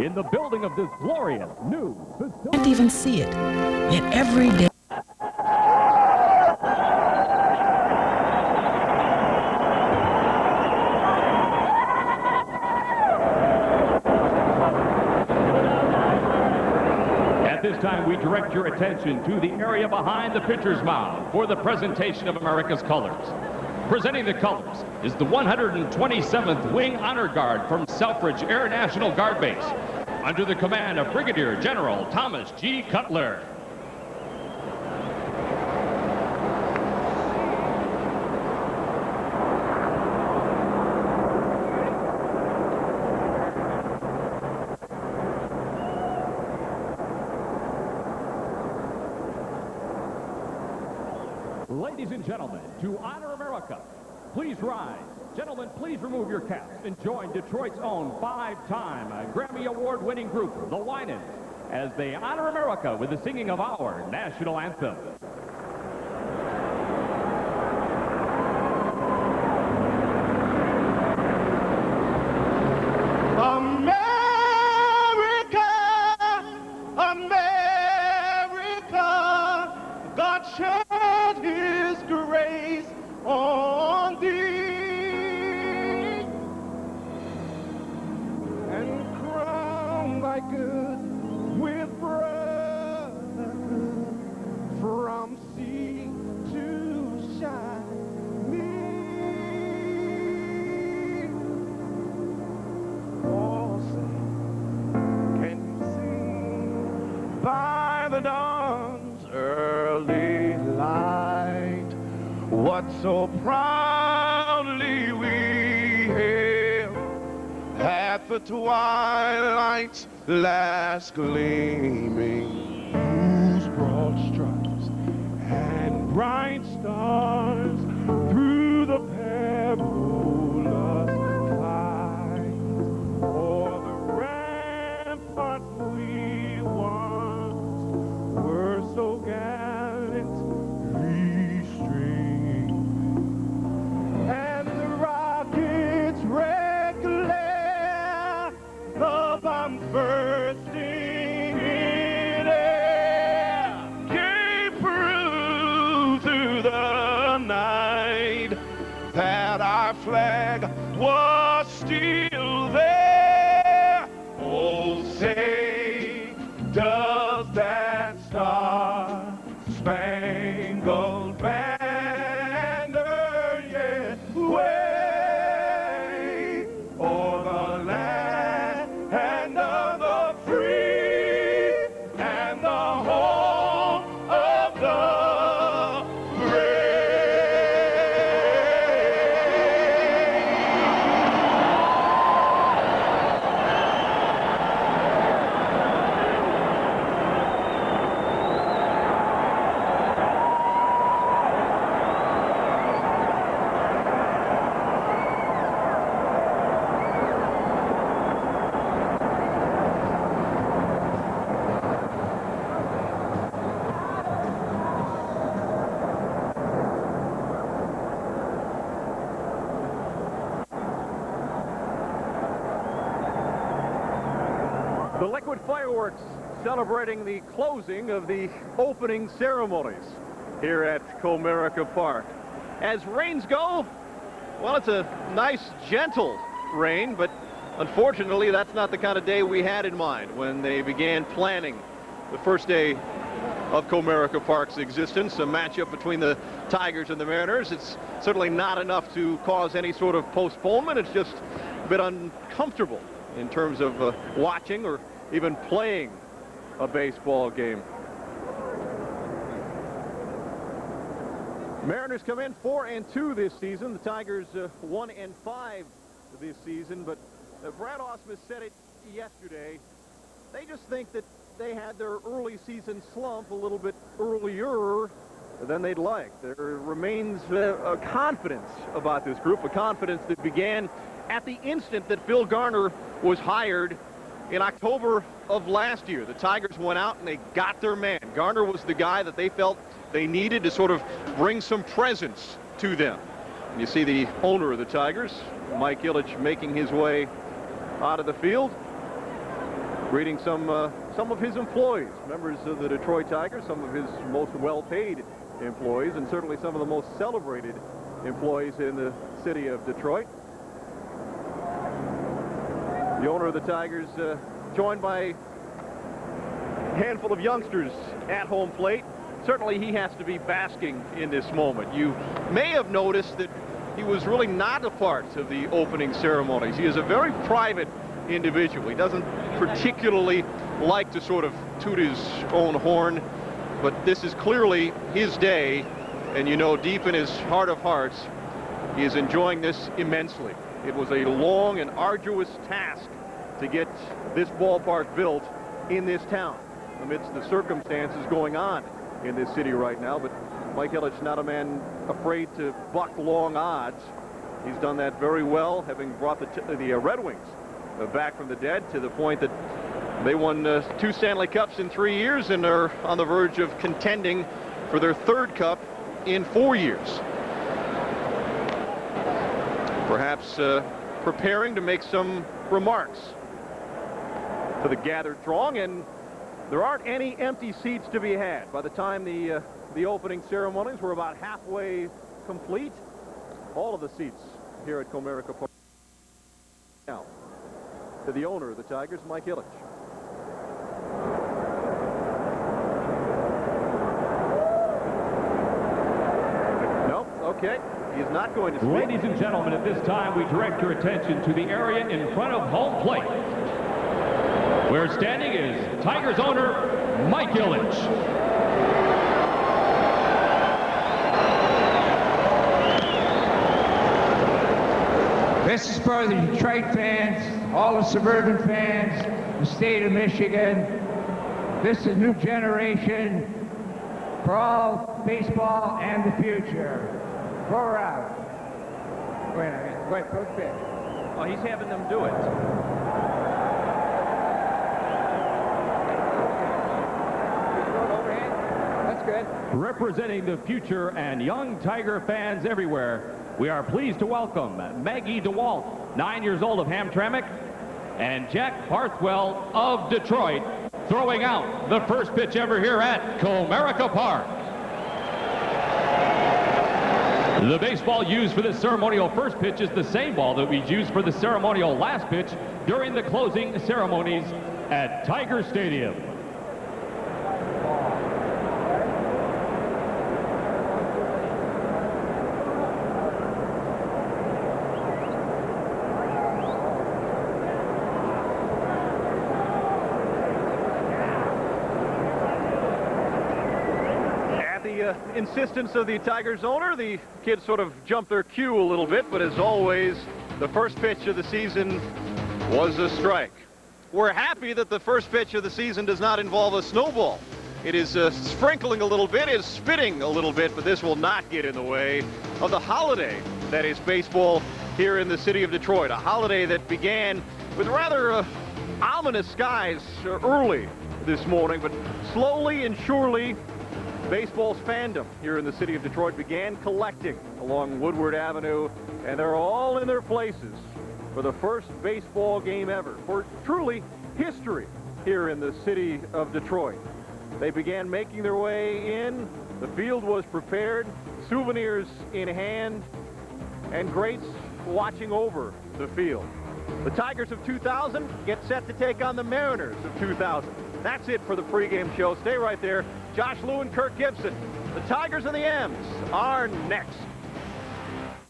in the building of this glorious new facility. Can't even see it, yet every day. At this time, we direct your attention to the area behind the pitcher's mound for the presentation of America's colors. Presenting the colors is the 127th Wing Honor Guard from Selfridge Air National Guard Base, under the command of Brigadier General Thomas G. Cutler. Ladies and gentlemen, to honor America, please rise. Gentlemen, please remove your caps and join Detroit's own five-time Grammy Award-winning group, the Winans, as they honor America with the singing of our national anthem. America, America, God shed his grace on thee, and crown thy good with brotherhood from sea to shining. Oh, sing, can you sing by the dawn's early light what so proudly we hailed at the twilight's last gleaming, whose broad stripes and bright stars through the perilous fight o'er the rampart we once were so gallantly streaming, and the rockets red glare, the bomb bursting in air, came through the night that our flag was still there. Oh, say, does that star-spangled banner yet wave o'er the land of the free and the home of the brave? The liquid fireworks celebrating the closing of the opening ceremonies here at Comerica Park. As rains go, well, it's a nice, gentle rain, but unfortunately, that's not the kind of day we had in mind when they began planning the first day of Comerica Park's existence, a matchup between the Tigers and the Mariners. It's certainly not enough to cause any sort of postponement. It's just a bit uncomfortable in terms of watching or even playing a baseball game. Mariners come in 4-2 this season. The Tigers 1-5 this season. But Brad Ausmus said it yesterday. They just think that they had their early season slump a little bit earlier than they'd like. There remains a confidence about this group, a confidence that began at the instant that Phil Garner was hired in October of last year. The Tigers went out and they got their man. Garner was the guy that they felt they needed to sort of bring some presence to them. And you see the owner of the Tigers, Mike Ilitch, making his way out of the field. greeting some of his employees, members of the Detroit Tigers, some of his most well-paid employees, and certainly some of the most celebrated employees in the city of Detroit. The owner of the Tigers joined by a handful of youngsters at home plate. Certainly he has to be basking in this moment. You may have noticed that he was really not a part of the opening ceremonies. He is a very private individual. He doesn't particularly like to sort of toot his own horn, but this is clearly his day, and you know deep in his heart of hearts he is enjoying this immensely. It was a long and arduous task to get this ballpark built in this town amidst the circumstances going on in this city right now, but Mike Ilitch, not a man afraid to buck long odds. He's done that very well, having brought the Red Wings back from the dead to the point that they won 2 Stanley Cups in 3 years and are on the verge of contending for their 3rd cup in 4 years. Perhaps preparing to make some remarks to the gathered throng, and there aren't any empty seats to be had. By the time the opening ceremonies were about halfway complete, all of the seats here at Comerica Park. Now, to the owner of the Tigers, Mike Ilitch. Nope, okay. He is not going to speak. Ladies and gentlemen, at this time, we direct your attention to the area in front of home plate, where standing is Tigers owner Mike Ilitch. This is for the Detroit fans, all the suburban fans, the state of Michigan. This is a new generation for all baseball and the future. Four out. Wait a minute. Wait, first pitch. Oh, he's having them do it. That's good. Representing the future and young Tiger fans everywhere, we are pleased to welcome Maggie DeWalt, 9 years old, of Hamtramck, and Jack Barthwell of Detroit, throwing out the first pitch ever here at Comerica Park. The baseball used for this ceremonial first pitch is the same ball that we used for the ceremonial last pitch during the closing ceremonies at Tiger Stadium. Insistence of the Tigers owner, the kids sort of jumped their cue a little bit, but as always, the first pitch of the season was a strike. We're happy that the first pitch of the season does not involve a snowball. It is sprinkling a little bit, is spitting a little bit, but this will not get in the way of the holiday that is baseball here in the city of Detroit. A holiday that began with rather ominous skies early this morning, but slowly and surely baseball's fandom here in the city of Detroit began collecting along Woodward Avenue, and they're all in their places for the first baseball game ever, for truly history here in the city of Detroit. They began making their way in. The field was prepared, souvenirs in hand, and greats watching over the field. The Tigers of 2000 get set to take on the Mariners of 2000. That's it for the pregame show. Stay right there. Josh Lew and Kirk Gibson. The Tigers and the M's are next.